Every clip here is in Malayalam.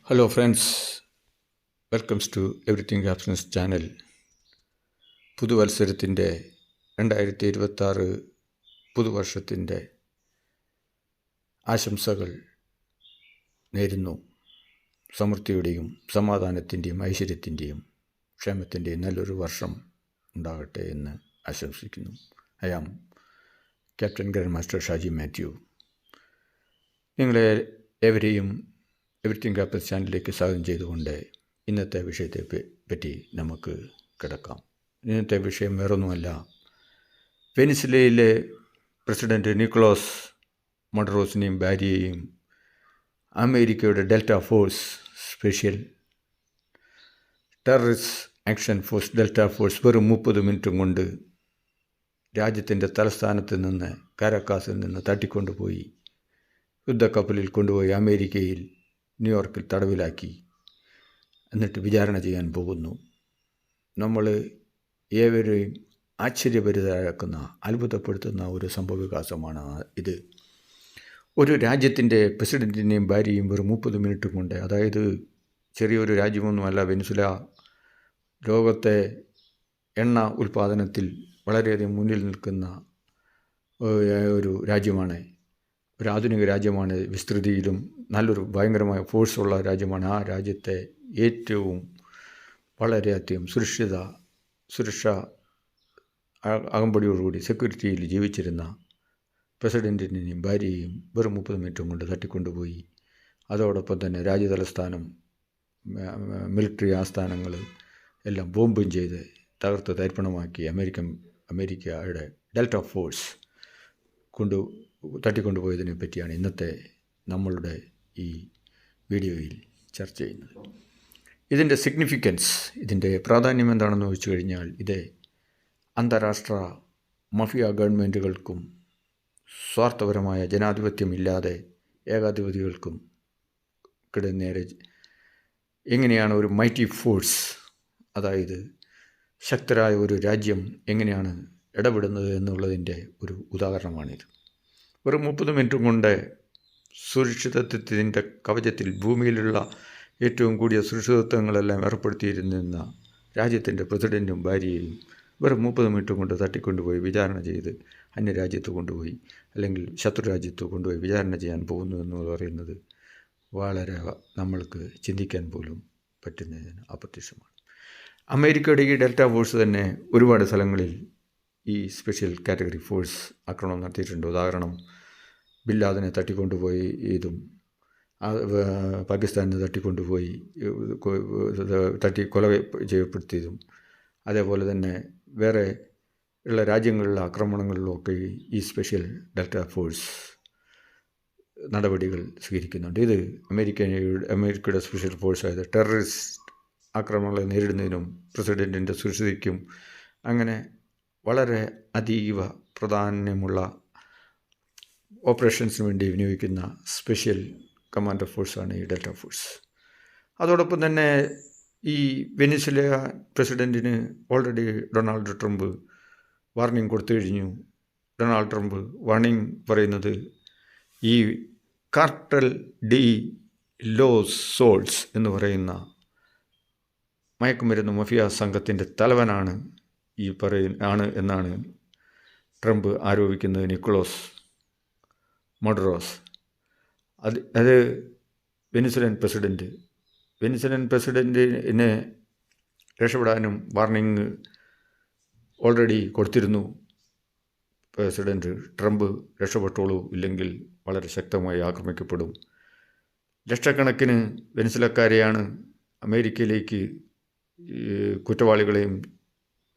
Hello friends, welcomes to everything happens channel. പുതുവത്സരത്തിൻ്റെ 2026 പുതുവർഷത്തിൻ്റെ ആശംസകൾ നേരുന്നു. സമൃദ്ധിയുടെയും സമാധാനത്തിൻ്റെയും ഐശ്വര്യത്തിൻ്റെയും ക്ഷേമത്തിൻ്റെയും നല്ലൊരു വർഷം ഉണ്ടാകട്ടെ എന്ന് ആശംസിക്കുന്നു. I am captain grandmaster Shaji Mathew. നിങ്ങളെ ഏവരെയും എവറിത്തിങ് ഹാപ്പൻസ് ചാനലിലേക്ക് സ്വാഗതം ചെയ്തുകൊണ്ട് ഇന്നത്തെ വിഷയത്തെ പറ്റി നമുക്ക് കിടക്കാം. ഇന്നത്തെ വിഷയം വേറൊന്നുമല്ല, വെനിസ്വേലയിലെ പ്രസിഡൻറ്റ് നിക്കോളാസ് മഡുറോസിനെയും ഭാര്യയെയും അമേരിക്കയുടെ delta force, special terrorist action force delta force വെറും 30 മിനിറ്റും കൊണ്ട് രാജ്യത്തിൻ്റെ തലസ്ഥാനത്ത് നിന്ന്, കാരക്കാസിൽ നിന്ന് തട്ടിക്കൊണ്ടുപോയി യുദ്ധക്കപ്പലിൽ കൊണ്ടുപോയി അമേരിക്കയിൽ ന്യൂയോർക്കിൽ തടവിലാക്കി. എന്നിട്ട് വിചാരണ ചെയ്യാൻ പോകുന്നു. നമ്മൾ ഏവരെയും ആശ്ചര്യഭരിതരാക്കുന്ന, അത്ഭുതപ്പെടുത്തുന്ന ഒരു സംഭവവികാസമാണ് ഇത്. ഒരു രാജ്യത്തിൻ്റെ പ്രസിഡൻറ്റിനെയും ഭാര്യയും വെറും 30 മിനിറ്റും കൊണ്ട്, അതായത് ചെറിയൊരു രാജ്യമൊന്നുമല്ല വെനിസ്വേല. ലോകത്തെ എണ്ണ ഉൽപ്പാദനത്തിൽ വളരെയധികം മുന്നിൽ നിൽക്കുന്ന ഒരു രാജ്യമാണ്, ഒരു ആധുനിക രാജ്യമാണ്. വിസ്തൃതിയിലും നല്ലൊരു ഭയങ്കരമായ ഫോഴ്സുള്ള രാജ്യമാണ്. ആ രാജ്യത്തെ ഏറ്റവും വളരെയധികം സുരക്ഷ അകമ്പടിയോടുകൂടി സെക്യൂരിറ്റിയിൽ ജീവിച്ചിരുന്ന പ്രസിഡൻറ്റിനെയും ഭാര്യയെയും വെറും 30 മിനിറ്റും കൊണ്ട് തട്ടിക്കൊണ്ടുപോയി. അതോടൊപ്പം തന്നെ രാജ്യതലസ്ഥാനം, മിലിറ്ററി ആസ്ഥാനങ്ങൾ എല്ലാം ബോംബും ചെയ്ത് തകർത്ത് തരിപ്പണമാക്കി അമേരിക്കയുടെ ഡെൽറ്റ ഫോഴ്സ് തട്ടിക്കൊണ്ടുപോയതിനെ പറ്റിയാണ് ഇന്നത്തെ നമ്മളുടെ ഈ വീഡിയോയിൽ ചർച്ച ചെയ്യുന്നത്. ഇതിൻ്റെ സിഗ്നിഫിക്കൻസ്, ഇതിൻ്റെ പ്രാധാന്യം എന്താണെന്ന് ചോദിച്ചു കഴിഞ്ഞാൽ, ഇത് അന്താരാഷ്ട്ര മഫിയ ഗവൺമെൻറ്റുകൾക്കും സ്വാർത്ഥപരമായ ജനാധിപത്യമില്ലാതെ ഏകാധിപതികൾക്കും നേരെ എങ്ങനെയാണ് ഒരു മൈറ്റി ഫോഴ്സ്, അതായത് ശക്തരായ ഒരു രാജ്യം എങ്ങനെയാണ് ഇടപെടുന്നത് എന്നുള്ളതിൻ്റെ ഒരു ഉദാഹരണമാണിത്. വെറും 30 മിനിറ്റും കൊണ്ട് സുരക്ഷിതത്വത്തിൻ്റെ കവചത്തിൽ, ഭൂമിയിലുള്ള ഏറ്റവും കൂടിയ സുരക്ഷിതത്വങ്ങളെല്ലാം ഏർപ്പെടുത്തിയിരുന്ന രാജ്യത്തിൻ്റെ പ്രസിഡൻറ്റും ഭാര്യയെയും വെറും 30 മിനിറ്റും കൊണ്ട് തട്ടിക്കൊണ്ടുപോയി വിചാരണ ചെയ്ത് അന്യരാജ്യത്ത് കൊണ്ടുപോയി, അല്ലെങ്കിൽ ശത്രുരാജ്യത്ത് കൊണ്ടുപോയി വിചാരണ ചെയ്യാൻ പോകുന്നു എന്ന് പറയുന്നത് വളരെ നമ്മൾക്ക് ചിന്തിക്കാൻ പോലും പറ്റുന്നതിന് അപ്രത്യക്ഷമാണ്. അമേരിക്കയുടെ ഈ ഡെൽറ്റ ഫോഴ്സ് തന്നെ ഒരുപാട് സ്ഥലങ്ങളിൽ ഈ സ്പെഷ്യൽ കാറ്റഗറി ഫോഴ്സ് ആക്രമണം നടത്തിയിട്ടുണ്ട്. ഉദാഹരണം, ബിൻ ലാദനെ തട്ടിക്കൊണ്ടുപോയി ഇതും, പാകിസ്ഥാനിൽ തട്ടിക്കൊണ്ടുപോയി കൊല ചെയ്യപ്പെടുത്തിയതും, അതേപോലെ തന്നെ വേറെ ഉള്ള രാജ്യങ്ങളിലെ ആക്രമണങ്ങളിലുമൊക്കെ ഈ സ്പെഷ്യൽ ഡെൽറ്റ ഫോഴ്സ് നടപടികൾ സ്വീകരിക്കുന്നുണ്ട്. ഇത് അമേരിക്കയുടെ സ്പെഷ്യൽ ഫോഴ്സായത് ടെററിസ്റ്റ് ആക്രമണങ്ങളെ നേരിടുന്നതിനും പ്രസിഡൻറ്റിൻ്റെ സുരക്ഷയ്ക്കും അങ്ങനെ വളരെ അതീവ പ്രാധാന്യമുള്ള ഓപ്പറേഷൻസിന് വേണ്ടി വിനിയോഗിക്കുന്ന സ്പെഷ്യൽ കമാൻഡോ ഫോഴ്സാണ് ഈ ഡെൽറ്റ ഫോഴ്സ്. അതോടൊപ്പം തന്നെ ഈ വെനിസ്വേല പ്രസിഡൻറ്റിന് ഓൾറെഡി ഡൊണാൾഡ് ട്രംപ് വാർണിംഗ് കൊടുത്തു കഴിഞ്ഞു. ഡൊണാൾഡ് ട്രംപ് വാർണിംഗ് പറയുന്നത്, ഈ കാർട്ടൽ ഡി ലോസ് സോൾസ് എന്ന് പറയുന്ന മയക്കുമരുന്ന് മഫിയ സംഘത്തിൻ്റെ തലവനാണ് എന്നാണ് ട്രംപ് ആരോപിക്കുന്നത് നിക്കോളാസ് മഡുറോസ്. അത് വെനിസ്വേലൻ പ്രസിഡൻറ്റിനെ രക്ഷപ്പെടാനും വാർണിംഗ് ഓൾറെഡി കൊടുത്തിരുന്നു. പ്രസിഡൻറ്റ് ട്രംപ് രക്ഷപ്പെട്ടോളൂ, ഇല്ലെങ്കിൽ വളരെ ശക്തമായി ആക്രമിക്കപ്പെടും. ലക്ഷക്കണക്കിന് വെനിസ്വേലക്കാരെയാണ് അമേരിക്കയിലേക്ക് കുറ്റവാളികളെയും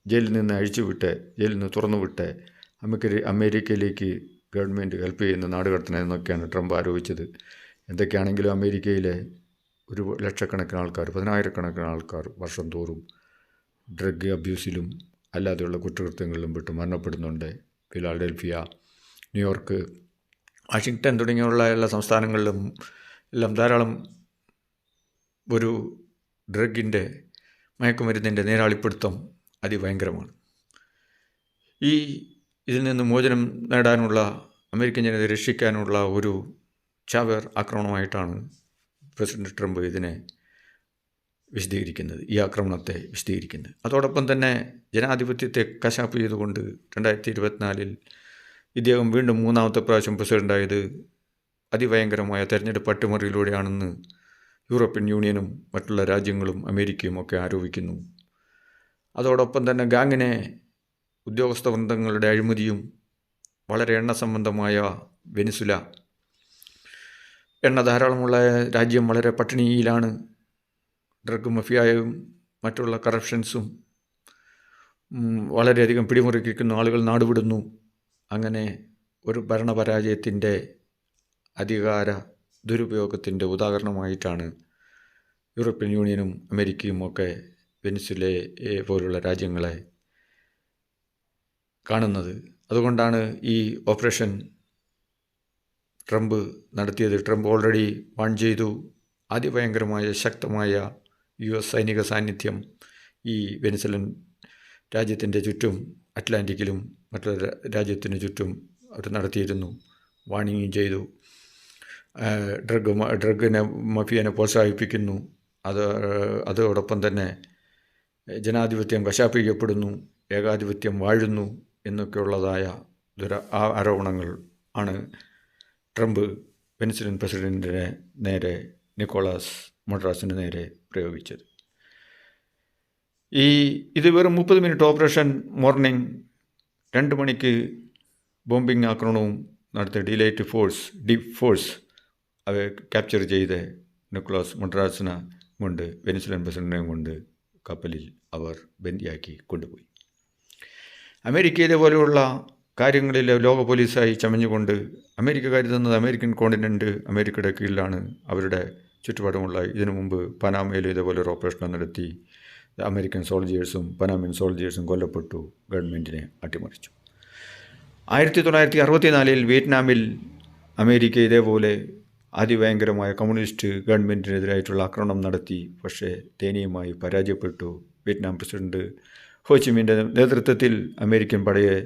ജയിലിൽ നിന്ന് തുറന്നുവിട്ട് അമേരിക്കയിലേക്ക് ഗവൺമെൻറ് ഹെൽപ്പ് ചെയ്യുന്ന നാടുകടത്തണമെന്നൊക്കെയാണ് ട്രംപ് ആരോപിച്ചത്. എന്തൊക്കെയാണെങ്കിലും അമേരിക്കയിലെ ഒരു ലക്ഷക്കണക്കിന് ആൾക്കാർ, 10,000-കണക്കിന് ആൾക്കാർ വർഷം തോറും ഡ്രഗ് അബ്യൂസിലും അല്ലാതെയുള്ള കുറ്റകൃത്യങ്ങളിലും പെട്ട് മരണപ്പെടുന്നുണ്ട്. ഫിലാഡൽഫിയ, ന്യൂയോർക്ക്, വാഷിങ്ടൺ തുടങ്ങിയുള്ള എല്ലാ സംസ്ഥാനങ്ങളിലും എല്ലാം ധാരാളം ഒരു ഡ്രഗിൻ്റെ, മയക്കുമരുന്നിൻ്റെ നേരാളിപ്പിടുത്തം അതിഭയങ്കരമാണ്. ഇതിൽ നിന്ന് മോചനം നേടാനുള്ള, അമേരിക്കൻ ജനതയെ രക്ഷിക്കാനുള്ള ഒരു ചാവേർ ആക്രമണമായിട്ടാണ് പ്രസിഡന്റ് ട്രംപ് ഇതിനെ വിശദീകരിക്കുന്നത്, ഈ ആക്രമണത്തെ വിശദീകരിക്കുന്നത്. അതോടൊപ്പം തന്നെ ജനാധിപത്യത്തെ കശാപ്പ് ചെയ്തുകൊണ്ട് 2024 ഇദ്ദേഹം വീണ്ടും 3ാമത്തെ പ്രാവശ്യം പ്രസിഡൻ്റായത് അതിഭയങ്കരമായ തെരഞ്ഞെടുപ്പ് അട്ടിമറിയിലൂടെയാണെന്ന് യൂറോപ്യൻ യൂണിയനും മറ്റുള്ള രാജ്യങ്ങളും അമേരിക്കയും ഒക്കെ ആരോപിക്കുന്നു. അതോടൊപ്പം തന്നെ ഗാങ്ങിനെ ഉദ്യോഗസ്ഥ വൃന്ദങ്ങളുടെ അഴിമതിയും വളരെ എണ്ണ സംബന്ധമായ വെനിസുല, എണ്ണ ധാരാളമുള്ള രാജ്യം വളരെ പട്ടിണിയിലാണ്. ഡ്രഗ് മഫിയായും മറ്റുള്ള കറപ്ഷൻസും വളരെയധികം പിടിമുറുക്കിക്കുന്ന ആളുകൾ നാടുവിടുന്നു. അങ്ങനെ ഒരു ഭരണപരാജയത്തിൻ്റെ അധികാര ദുരുപയോഗത്തിൻ്റെ ഉദാഹരണമായിട്ടാണ് യൂറോപ്യൻ യൂണിയനും അമേരിക്കയും ഒക്കെ വെനിസുലയെ പോലുള്ള രാജ്യങ്ങളെ കാണുന്നത്. അതുകൊണ്ടാണ് ഈ ഓപ്പറേഷൻ ട്രംപ് നടത്തിയത്. ട്രംപ് ഓൾറെഡി വാൺ ചെയ്തു. അതിഭയങ്കരമായ ശക്തമായ US സൈനിക സാന്നിധ്യം ഈ വെനിസുലൻ രാജ്യത്തിൻ്റെ ചുറ്റും, അറ്റ്ലാന്റിക്കിലും മറ്റുള്ള രാജ്യത്തിന് ചുറ്റും അവർ നടത്തിയിരുന്നു. വാണിംഗും ചെയ്തു. ഡ്രഗിനെ മഫിയനെ പ്രോത്സാഹിപ്പിക്കുന്നു. അതോടൊപ്പം തന്നെ ജനാധിപത്യം കശാപ്പിക്കപ്പെടുന്നു, ഏകാധിപത്യം വാഴുന്നു എന്നൊക്കെയുള്ളതായ ആരോപണങ്ങൾ ആണ് ട്രംപ് വെനിസുലൻ പ്രസിഡൻറ്റിനെ നേരെ, നിക്കോളാസ് മഡുറോസിന് നേരെ പ്രയോഗിച്ചത്. ഇത് വെറും 30 മിനിറ്റ് ഓപ്പറേഷൻ മോർണിംഗ് 2 മണിക്ക് ബോംബിംഗ് ആക്രമണവും നടത്തിയ ഡീപ് ഫോഴ്സ് അവ ക്യാപ്ചർ ചെയ്ത് നിക്കോളാസ് മഡുറോസിനെ കൊണ്ട്, വെനിസുലൻ പ്രസിഡന്റിനെയും കൊണ്ട് കപ്പലിൽ അവർ ബന്ദിയാക്കി കൊണ്ടുപോയി. അമേരിക്കയിലെ പോലെയുള്ള കാര്യങ്ങളിൽ ലോക പോലീസായി ചമഞ്ഞുകൊണ്ട് അമേരിക്ക കരുതുന്നത് അമേരിക്കൻ കോണ്ടിനെൻ്റ് അമേരിക്കയുടെ കീഴിലാണ്, അവരുടെ ചുറ്റുപാടുമുള്ള. ഇതിനു മുമ്പ് പനാമയിൽ ഇതേപോലെ ഒരു ഓപ്പറേഷൻ നടത്തി അമേരിക്കൻ സോൾജിയേഴ്സും പനാമൻ സോൾജിയേഴ്സും കൊല്ലപ്പെട്ടു, ഗവൺമെൻറ്റിനെ അട്ടിമറിച്ചു. 1964 വിയറ്റ്നാമിൽ അമേരിക്ക ഇതേപോലെ അതിഭയങ്കരമായ കമ്മ്യൂണിസ്റ്റ് ഗവൺമെൻറ്റിനെതിരായിട്ടുള്ള ആക്രമണം നടത്തി. പക്ഷേ ദയനീയമായി പരാജയപ്പെട്ടു. വിയറ്റ്നാം പ്രസിഡന്റ് ഹോച്ചിമിൻ്റെ നേതൃത്വത്തിൽ അമേരിക്കൻ പടയെ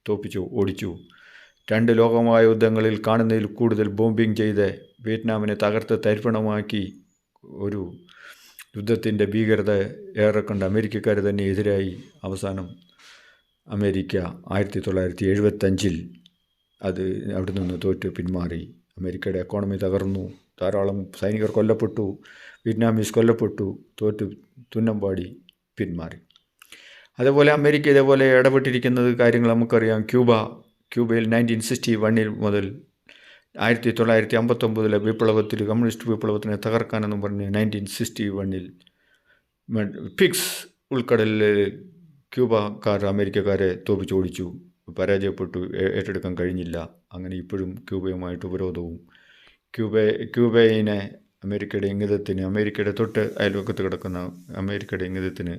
തോപ്പിച്ചു, ഓടിച്ചു. 2 ലോകമഹായുദ്ധങ്ങളിൽ കാണുന്നതിൽ കൂടുതൽ ബോംബിംഗ് ചെയ്ത് വിയറ്റ്നാമിനെ തകർത്ത് തരിപ്പണമാക്കി. ഒരു യുദ്ധത്തിൻ്റെ ഭീകരത ഏറെക്കൊണ്ട് അമേരിക്കക്കാർ തന്നെ എതിരായി. അവസാനം അമേരിക്ക 1975 അവിടെ നിന്ന് തോറ്റ് പിന്മാറി. അമേരിക്കയുടെ എക്കോണമി തകർന്നു, ധാരാളം സൈനികർ കൊല്ലപ്പെട്ടു, വിയറ്റ്നാമീസ് കൊല്ലപ്പെട്ടു, തോറ്റ് തുന്നമ്പാടി പിന്മാറി. അതേപോലെ അമേരിക്ക ഇതേപോലെ ഇടപെട്ടിരിക്കുന്നത് കാര്യങ്ങൾ നമുക്കറിയാം. ക്യൂബയിൽ 1961 മുതൽ 1959 വിപ്ലവത്തിൽ, കമ്മ്യൂണിസ്റ്റ് വിപ്ലവത്തിനെ തകർക്കാനെന്നും പറഞ്ഞ് 1961 പിഗ്സ് ഉൾക്കടലിൽ ക്യൂബക്കാർ അമേരിക്കക്കാരെ തോപ്പിച്ചോടിച്ചു, പരാജയപ്പെട്ടു, ഏറ്റെടുക്കാൻ കഴിഞ്ഞില്ല. അങ്ങനെ ഇപ്പോഴും ക്യൂബയുമായിട്ട് ഉപരോധവും. ക്യൂബയിനെ അമേരിക്കയുടെ ഇംഗിതത്തിന്, അമേരിക്കയുടെ തൊട്ട് അയൽവക്കത്ത് കിടക്കുന്ന അമേരിക്കയുടെ ഇംഗിതത്തിന്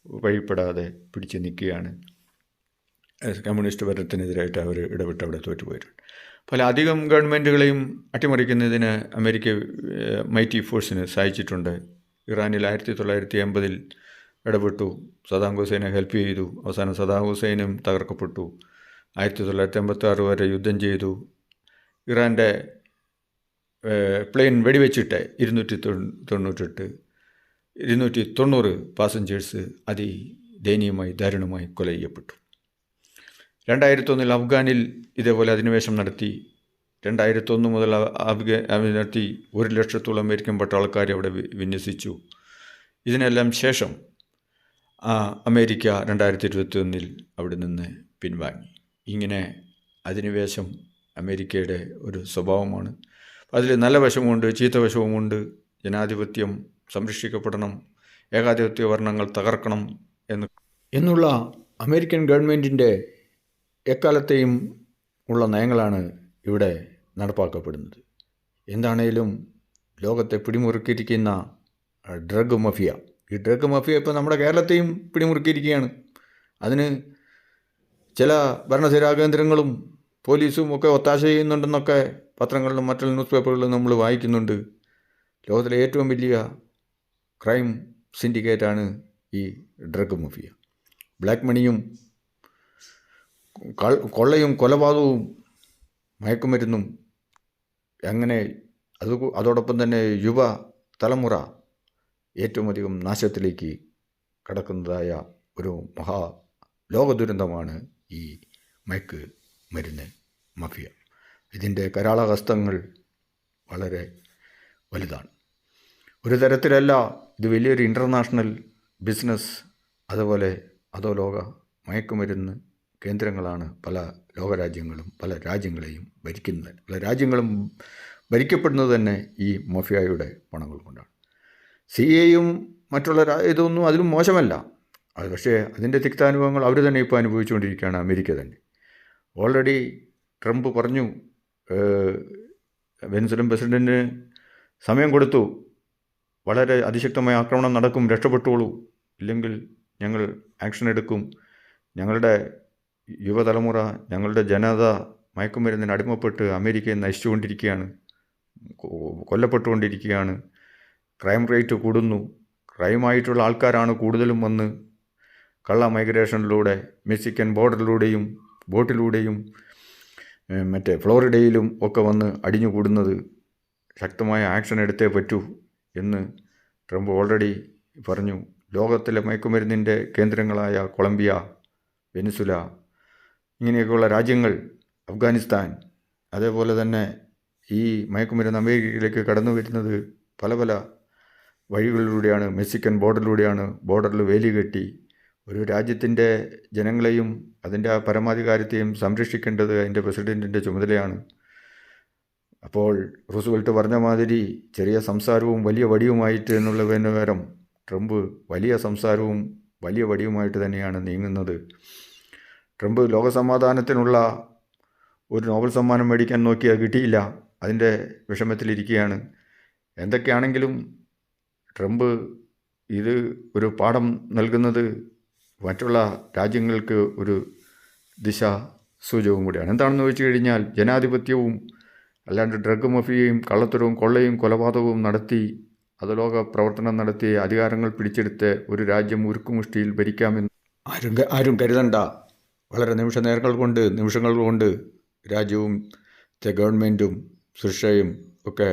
വഴിപ്പെടാതെ പിടിച്ച് നിൽക്കുകയാണ്. കമ്മ്യൂണിസ്റ്റ് ഭരണത്തിനെതിരായിട്ട് അവർ ഇടപെട്ട് അവിടെ തോറ്റുപോയിട്ടുണ്ട്. പല അധികം ഗവൺമെൻറ്റുകളെയും അട്ടിമറിക്കുന്നതിന് അമേരിക്ക മൈറ്റി ഫോഴ്സിന് സഹായിച്ചിട്ടുണ്ട്. ഇറാനിൽ 1980 ഇടപെട്ടു, സദാം ഹുസൈനെ ഹെൽപ്പ് ചെയ്തു. അവസാനം സദാം ഹുസൈനും തകർക്കപ്പെട്ടു. 1986 വരെ യുദ്ധം ചെയ്തു. ഇറാൻ്റെ പ്ലെയിൻ വെടിവെച്ചിട്ട് 290 പാസഞ്ചേഴ്സ് ദയനീയമായി ദാരുണമായി കൊല ചെയ്യപ്പെട്ടു. 2001 അഫ്ഗാനിൽ ഇതേപോലെ അധിനിവേശം നടത്തി. 2001 മുതൽ നടത്തി 1 ലക്ഷത്തോളം അമേരിക്കൻ പട്ടാളക്കാരെ അവിടെ വിന്യസിച്ചു. ഇതിനെല്ലാം ശേഷം അമേരിക്ക 2021 അവിടെ നിന്ന് പിൻവാങ്ങി. ഇങ്ങനെ അധിനിവേശം അമേരിക്കയുടെ ഒരു സ്വഭാവമാണ്. അതിൽ നല്ല വശമുണ്ട്, ചീത്ത വശവുമുണ്ട്. ജനാധിപത്യം സംരക്ഷിക്കപ്പെടണം, ഏകാധിപത്യ വർണ്ണങ്ങൾ തകർക്കണം എന്നുള്ള അമേരിക്കൻ ഗവൺമെൻറ്റിൻ്റെ എക്കാലത്തെയും ഉള്ള നയങ്ങളാണ് ഇവിടെ നടപ്പാക്കപ്പെടുന്നത്. എന്താണേലും ലോകത്തെ പിടിമുറുക്കിയിരിക്കുന്ന ഡ്രഗ് മഫിയ, ഈ ഡ്രഗ് മഫിയ ഇപ്പോൾ നമ്മുടെ കേരളത്തെയും പിടിമുറുക്കിയിരിക്കുകയാണ്. അതിന് ചില ഭരണസിരാ കേന്ദ്രങ്ങളും പോലീസും ഒക്കെ ഒത്താശ ചെയ്യുന്നുണ്ടെന്നൊക്കെ പത്രങ്ങളിലും മറ്റുള്ള ന്യൂസ് പേപ്പറുകളിലും നമ്മൾ വായിക്കുന്നുണ്ട്. ലോകത്തിലെ ഏറ്റവും വലിയ ക്രൈം സിൻഡിക്കേറ്റാണ് ഈ ഡ്രഗ് മഫിയ. ബ്ലാക്ക് മണിയും കൊള്ളയും കൊലപാതകവും മയക്കുമരുന്നും അങ്ങനെ അതോടൊപ്പം തന്നെ യുവ തലമുറ ഏറ്റവും അധികം നാശത്തിലേക്ക് കടക്കുന്നതായ ഒരു ലോക ദുരന്തമാണ് ഈ മയക്ക് മരുന്ന് മാഫിയ. ഇതിൻ്റെ കരാളഹസ്തങ്ങൾ വളരെ വലുതാണ്. ഒരു തരത്തിലല്ല, ഇത് വലിയൊരു ഇൻ്റർനാഷണൽ ബിസിനസ്, അതുപോലെ ലോക മയക്കുമരുന്ന് കേന്ദ്രങ്ങളാണ് പല ലോകരാജ്യങ്ങളും പല രാജ്യങ്ങളെയും ഭരിക്കുന്നത്. പല രാജ്യങ്ങളും ഭരിക്കപ്പെടുന്നത് തന്നെ ഈ മാഫിയയുടെ പണങ്ങൾ കൊണ്ടാണ്. CIA മറ്റുള്ള ഇതൊന്നും അതിലും മോശമല്ല. അത് പക്ഷേ അതിൻ്റെ തിക്താനുഭവങ്ങൾ അവർ തന്നെ ഇപ്പോൾ അനുഭവിച്ചുകൊണ്ടിരിക്കുകയാണ്. അമേരിക്ക തന്നെ ഓൾറെഡി ട്രംപ് പറഞ്ഞു, വെനസ്വേലൻ പ്രസിഡൻറ്റിന് സമയം കൊടുത്തു, വളരെ അതിശക്തമായ ആക്രമണം നടക്കും, രക്ഷപ്പെട്ടോളൂ, ഇല്ലെങ്കിൽ ഞങ്ങൾ ആക്ഷൻ എടുക്കും. ഞങ്ങളുടെ യുവതലമുറ, ഞങ്ങളുടെ ജനത മയക്കുമരുന്നിന് അടിമപ്പെട്ട് അമേരിക്കയെ നശിച്ചുകൊണ്ടിരിക്കുകയാണ്, കൊല്ലപ്പെട്ടുകൊണ്ടിരിക്കുകയാണ്. ക്രൈം റേറ്റ് കൂടുന്നു. ക്രൈമായിട്ടുള്ള ആൾക്കാരാണ് കൂടുതലും വന്ന് കള്ള മൈഗ്രേഷനിലൂടെ മെക്സിക്കൻ ബോർഡറിലൂടെയും ബോട്ടിലൂടെയും മറ്റേ ഫ്ലോറിഡയിലും ഒക്കെ വന്ന് അടിഞ്ഞുകൂടുന്നത്. ശക്തമായ ആക്ഷൻ എടുത്തേ പറ്റൂ എന്ന് ട്രംപ് ഓൾറെഡി പറഞ്ഞു. ലോകത്തിലെ മയക്കുമരുന്നിൻ്റെ കേന്ദ്രങ്ങളായ കൊളംബിയ, വെനിസുല, ഇങ്ങനെയൊക്കെയുള്ള രാജ്യങ്ങൾ, അഫ്ഗാനിസ്ഥാൻ, അതേപോലെ തന്നെ ഈ മയക്കുമരുന്ന് അമേരിക്കയിലേക്ക് കടന്നു വരുന്നത് പല വഴികളിലൂടെയാണ്. മെക്സിക്കൻ ബോർഡറിലൂടെയാണ്. ബോർഡറിൽ വേലി കെട്ടി ഒരു രാജ്യത്തിൻ്റെ ജനങ്ങളെയും അതിൻ്റെ പരമാധികാരത്തെയും സംരക്ഷിക്കേണ്ടത് അതിൻ്റെ പ്രസിഡൻറ്റിൻ്റെ ചുമതലയാണ്. അപ്പോൾ റൂസ്വെൽറ്റ് പറഞ്ഞ മാതിരി ചെറിയ സംസാരവും വലിയ വടിയുമായിട്ട് എന്നുള്ളതിന് പകരം ട്രംപ് വലിയ സംസാരവും വലിയ വടിയുമായിട്ട് തന്നെയാണ് നീങ്ങുന്നത്. ട്രംപ് ലോകസമാധാനത്തിനുള്ള ഒരു നോബൽ സമ്മാനം മേടിക്കാൻ നോക്കിയാൽ കിട്ടിയില്ല. അതിൻ്റെ വിഷമത്തിലിരിക്കുകയാണ്. എന്തൊക്കെയാണെങ്കിലും ട്രംപ് ഇത് ഒരു പാഠം നൽകുന്നത് മറ്റുള്ള രാജ്യങ്ങൾക്ക് ഒരു ദിശാസൂചകവും കൂടിയാണ്. എന്താണെന്ന് ചോദിച്ചു കഴിഞ്ഞാൽ, ജനാധിപത്യവും അല്ലാണ്ട് ഡ്രഗ് മാഫിയയും കള്ളത്തരവും കൊള്ളയും കൊലപാതകവും നടത്തി അധോലോക പ്രവർത്തനം നടത്തി അധികാരങ്ങൾ പിടിച്ചെടുത്ത് ഒരു രാജ്യം ഉരുക്കുമുഷ്ടിയിൽ ഭരിക്കാമെന്ന് ആരും കരുതണ്ട. വളരെ നിമിഷങ്ങൾ കൊണ്ട് രാജ്യവും ഗവൺമെൻറ്റും സുരക്ഷയും ഒക്കെ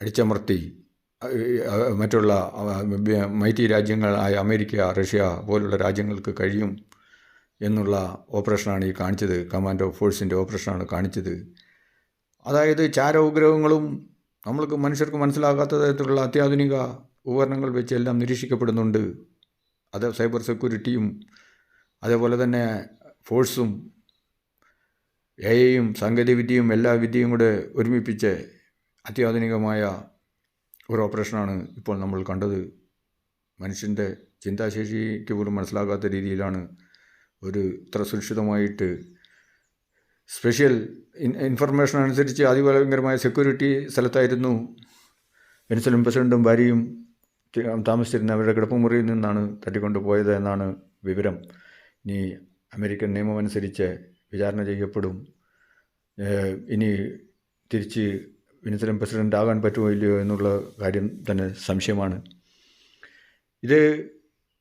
അടിച്ചമർത്തി മറ്റുള്ള മൈറ്റി രാജ്യങ്ങളായ അമേരിക്ക, റഷ്യ പോലുള്ള രാജ്യങ്ങൾക്ക് കഴിയും എന്നുള്ള ഓപ്പറേഷനാണ് ഈ കാണിച്ചത്. കമാൻഡോ ഫോഴ്സിൻ്റെ ഓപ്പറേഷനാണ് കാണിച്ചത്. അതായത് ചാരോഗ്രഹങ്ങളും നമ്മൾക്ക് മനുഷ്യർക്ക് മനസ്സിലാകാത്ത തരത്തിലുള്ള അത്യാധുനിക ഉപകരണങ്ങൾ വെച്ച് എല്ലാം നിരീക്ഷിക്കപ്പെടുന്നുണ്ട്. അത് സൈബർ സെക്യൂരിറ്റിയും അതേപോലെ തന്നെ ഫോഴ്സും AI സാങ്കേതികവിദ്യയും എല്ലാ വിദ്യയും കൂടെ ഒരുമിപ്പിച്ച് അത്യാധുനികമായ ഒരു ഓപ്പറേഷനാണ് ഇപ്പോൾ നമ്മൾ കണ്ടത്. മനുഷ്യൻ്റെ ചിന്താശേഷിക്ക് പോലും മനസ്സിലാകാത്ത രീതിയിലാണ് ഒരു ഇത്ര സുരക്ഷിതമായിട്ട് സ്പെഷ്യൽ ഇൻഫർമേഷൻ അനുസരിച്ച് അതിഭയങ്കരമായ സെക്യൂരിറ്റി സ്ഥലത്തായിരുന്നു വെനസ്വേലൻ പ്രസിഡൻറ്റും ഭാര്യയും താമസിച്ചിരുന്ന അവരുടെ കിടപ്പുമുറിയിൽ നിന്നാണ് തട്ടിക്കൊണ്ടു പോയത് എന്നാണ് വിവരം. ഇനി അമേരിക്കൻ നിയമമനുസരിച്ച് വിചാരണ ചെയ്യപ്പെടും. ഇനി തിരിച്ച് വെനസ്വേലൻ പ്രസിഡൻ്റ് ആകാൻ പറ്റുമോ ഇല്ലയോ എന്നുള്ള കാര്യം തന്നെ സംശയമാണ്. ഇത്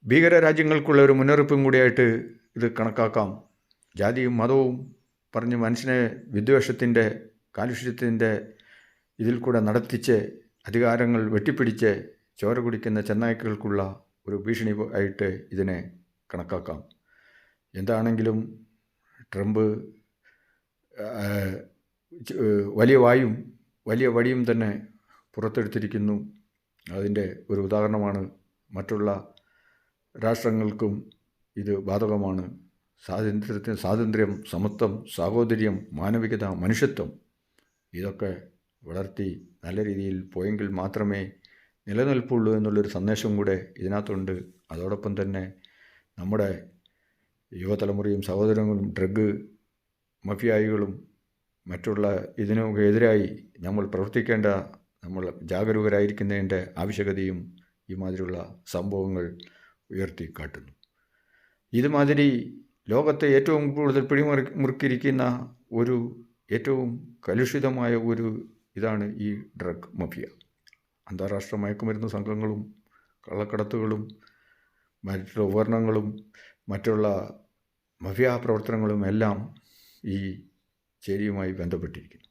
ഭീകര രാജ്യങ്ങൾക്കുള്ള ഒരു മുന്നറിയിപ്പും കൂടിയായിട്ട് ഇത് കണക്കാക്കാം. ജാതിയും മതവും പറഞ്ഞ് മനുഷ്യനെ വിദ്വേഷത്തിൻ്റെ കാലുഷ്യത്തിൻ്റെ ഇതിൽ കൂടെ നടത്തിച്ച് അധികാരങ്ങൾ വെട്ടിപ്പിടിച്ച് ചോര കുടിക്കുന്ന ചെന്നായ്ക്കൾക്കുള്ള ഒരു ഭീഷണി ആയിട്ട് ഇതിനെ കണക്കാക്കാം. എന്താണെങ്കിലും ട്രംപ് വലിയ വായും വലിയ വടിയും തന്നെ പുറത്തെടുത്തിരിക്കുന്നു. അതിൻ്റെ ഒരു ഉദാഹരണമാണ്. മറ്റുള്ള രാഷ്ട്രങ്ങൾക്കും ഇത് ബാധകമാണ്. സ്വാതന്ത്ര്യം, സമത്വം, സാഹോദര്യം, മാനവികത, മനുഷ്യത്വം ഇതൊക്കെ വളർത്തി നല്ല രീതിയിൽ പോയെങ്കിൽ മാത്രമേ നിലനിൽപ്പുള്ളൂ എന്നുള്ളൊരു സന്ദേശം കൂടെ ഇതിനകത്തുണ്ട്. അതോടൊപ്പം തന്നെ നമ്മുടെ യുവതലമുറയും സഹോദരങ്ങളും ഡ്രഗ് മഫിയായികളും മറ്റുള്ള ഇതിനൊക്കെ എതിരായി നമ്മൾ ജാഗരൂകരായിരിക്കുന്നതിൻ്റെ ആവശ്യകതയും ഈ മാതിരിയുള്ള സംഭവങ്ങൾ ഉയർത്തിക്കാട്ടുന്നു. ഇതുമാതിരി ലോകത്തെ ഏറ്റവും കൂടുതൽ പിടിമുറുക്കിയിരിക്കുന്ന ഒരു ഏറ്റവും കലുഷിതമായ ഒരു ഇതാണ് ഈ ഡ്രഗ് മഫിയ. അന്താരാഷ്ട്ര മയക്കുമരുന്ന് സംഘങ്ങളും കള്ളക്കടത്തുകളും മറ്റുള്ള ഉപകരണങ്ങളും മറ്റുള്ള മഫിയ പ്രവർത്തനങ്ങളും എല്ലാം ഈ ചേരിയുമായി ബന്ധപ്പെട്ടിരിക്കുന്നു.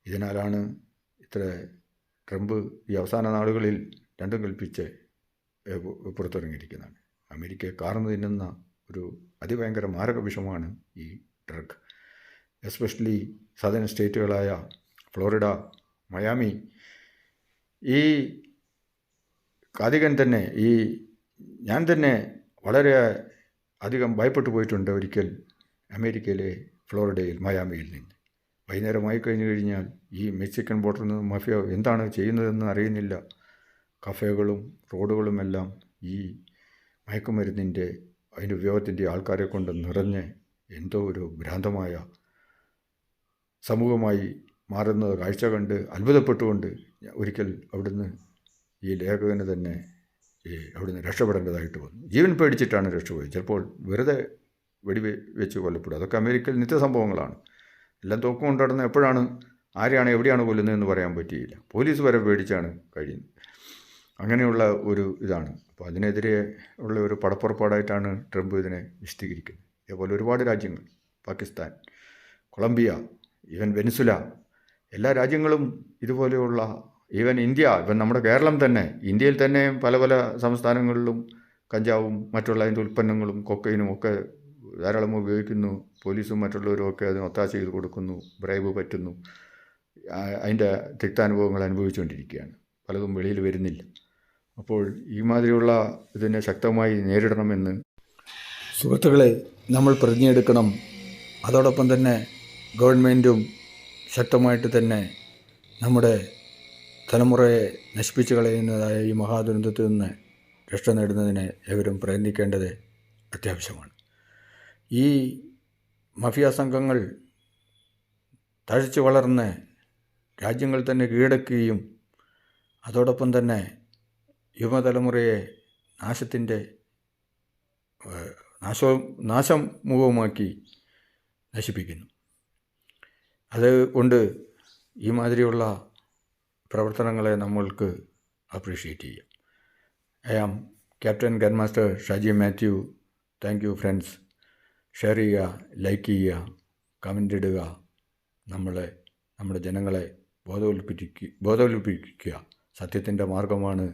ഇതിനാലാണ് ഇത്ര ട്രംപ് ഈ അവസാന നാളുകളിൽ രണ്ടും കൽപ്പിച്ച് പുറത്തിറങ്ങിയിരിക്കുന്നതാണ്. അമേരിക്കയെ കാർന്നു തിന്നുന്ന ഒരു അതിഭയങ്കര മാരക വിഷമാണ് ഈ ഡ്രഗ്. എസ്പെഷ്യലി സദേൺ സ്റ്റേറ്റുകളായ ഫ്ലോറിഡ, മയാമി. ഈ കാതികൻ തന്നെ, ഞാൻ തന്നെ വളരെ അധികം ഭയപ്പെട്ടു പോയിട്ടുണ്ട് ഒരിക്കൽ അമേരിക്കയിലെ ഫ്ലോറിഡയിൽ, മയാമിയിൽ നിന്ന്. വൈകുന്നേരമായി കഴിഞ്ഞു കഴിഞ്ഞാൽ ഈ മെക്സിക്കൻ ബോർഡറിൽ നിന്ന് മഫിയ എന്താണ് ചെയ്യുന്നതെന്ന് അറിയുന്നില്ല. കഫേകളും റോഡുകളുമെല്ലാം ഈ മയക്കുമരുന്നിൻ്റെ അതിൻ്റെ ഉപയോഗത്തിൻ്റെ ആൾക്കാരെ കൊണ്ട് നിറഞ്ഞ് എന്തോ ഒരു ഭ്രാന്തമായ സമൂഹമായി മാറുന്നത് കാഴ്ച കണ്ട് അത്ഭുതപ്പെട്ടുകൊണ്ട് ഒരിക്കൽ അവിടുന്ന് ഈ ലേഖകന് തന്നെ അവിടുന്ന് രക്ഷപ്പെടേണ്ടതായിട്ട് വന്നു. ജീവൻ പേടിച്ചിട്ടാണ് രക്ഷപോയത്. ചിലപ്പോൾ വെറുതെ വെച്ച് കൊല്ലപ്പെടും. അതൊക്കെ അമേരിക്കയിൽ നിത്യസംഭവങ്ങളാണ്. എല്ലാം തോക്കും കൊണ്ട് നടന്ന് എപ്പോഴാണ് ആരെയാണ് എവിടെയാണ് കൊല്ലുന്നതെന്ന് പറയാൻ പറ്റിയില്ല. പോലീസ് വരെ പേടിച്ചാണ് കഴിയുന്നത്. അങ്ങനെയുള്ള ഒരു ഇതാണ്. അപ്പോൾ അതിനെതിരെ ഉള്ള ഒരു പടപ്പുറപ്പാടായിട്ടാണ് ട്രംപ് ഇതിനെ വിശദീകരിക്കുന്നത്. ഇതേപോലെ ഒരുപാട് രാജ്യങ്ങൾ, പാകിസ്ഥാൻ, കൊളംബിയ, ഈവൻ വെനിസുല, എല്ലാ രാജ്യങ്ങളും ഇതുപോലെയുള്ള, ഈവൻ ഇന്ത്യ, ഇവൻ നമ്മുടെ കേരളം തന്നെ, ഇന്ത്യയിൽ തന്നെ പല പല സംസ്ഥാനങ്ങളിലും കഞ്ചാവും മറ്റുള്ള അതിൻ്റെ ഉൽപ്പന്നങ്ങളും കൊക്കൈനും ഒക്കെ ധാരാളം ഉപയോഗിക്കുന്നു. പോലീസും മറ്റുള്ളവരും ഒക്കെ അതിന് ഒത്താശ ചെയ്ത് കൊടുക്കുന്നു, ബ്രൈബ് പറ്റുന്നു. അതിൻ്റെ തിക്താനുഭവങ്ങൾ അനുഭവിച്ചുകൊണ്ടിരിക്കുകയാണ്. പലതും വെളിയിൽ വരുന്നില്ല. അപ്പോൾ ഈ മാതിരിയുള്ള ഇതിനെ ശക്തമായി നേരിടണമെന്ന് സുഹൃത്തുക്കളെ നമ്മൾ പ്രതിജ്ഞയെടുക്കണം. അതോടൊപ്പം തന്നെ ഗവൺമെൻറ്റും ശക്തമായിട്ട് തന്നെ നമ്മുടെ തലമുറയെ നശിപ്പിച്ച് കളയുന്നതായ ഈ മഹാദുരന്തത്തിൽ നിന്ന് രക്ഷ നേടുന്നതിന് ഏവരും പ്രയത്നിക്കേണ്ടത് അത്യാവശ്യമാണ്. ഈ മഫിയ സംഘങ്ങൾ തഴച്ചു വളർന്ന് രാജ്യങ്ങൾ തന്നെ കീഴടക്കുകയും അതോടൊപ്പം തന്നെ യുവതലമുറയെ നാശം മുഖവുമാക്കി നശിപ്പിക്കുന്നു. അതുകൊണ്ട് ഈ മാതിരിയുള്ള പ്രവർത്തനങ്ങളെ നമ്മൾക്ക് അപ്രീഷിയേറ്റ് ചെയ്യാം. I am captain grandmaster Shaji Mathew. Thank you friends. Share ചെയ്യുക, ലൈക്ക് ചെയ്യുക, കമൻ്റ് ഇടുക. നമ്മുടെ ജനങ്ങളെ ബോധവൽപ്പിക്കുക. സത്യത്തിൻ്റെ മാർഗമാണ്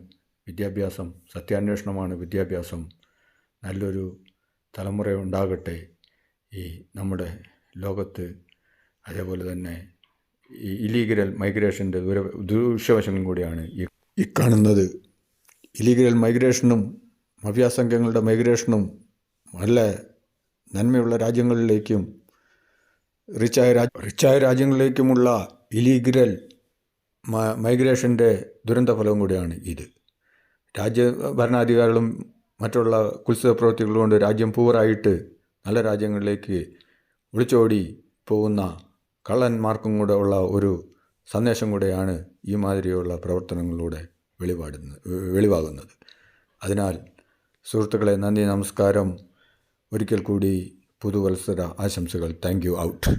വിദ്യാഭ്യാസം, സത്യാന്വേഷണമാണ് വിദ്യാഭ്യാസം. നല്ലൊരു തലമുറ ഉണ്ടാകട്ടെ ഈ നമ്മുടെ ലോകത്ത്. അതേപോലെ തന്നെ ഈ ഇല്ലീഗൽ മൈഗ്രേഷൻ്റെ ദൂഷ്യവശങ്ങളും കൂടിയാണ് ഈ കാണുന്നത്. ഇല്ലീഗൽ മൈഗ്രേഷനും മഫിയ സംഘങ്ങളുടെ മൈഗ്രേഷനും നല്ല നന്മയുള്ള രാജ്യങ്ങളിലേക്കും റിച്ചായ രാജ്യങ്ങളിലേക്കുമുള്ള ഇല്ലീഗൽ മൈഗ്രേഷൻ്റെ ദുരന്തഫലവും കൂടിയാണ് ഇത്. ഭരണാധികാരികളും മറ്റുള്ള കുത്സിത പ്രവൃത്തികൾ കൊണ്ട് രാജ്യം പൂറായിട്ട് നല്ല രാജ്യങ്ങളിലേക്ക് ഒളിച്ചോടി പോകുന്ന കള്ളന്മാർക്കും കൂടെ ഉള്ള ഒരു സന്ദേശം കൂടെയാണ് ഈ മാതിരിയുള്ള പ്രവർത്തനങ്ങളിലൂടെ വെളിവാകുന്നത്. അതിനാൽ സുഹൃത്തുക്കളെ, നന്ദി, നമസ്കാരം. ഒരിക്കൽ കൂടി പുതുവത്സര ആശംസകൾ. Thank you. ഔട്ട്.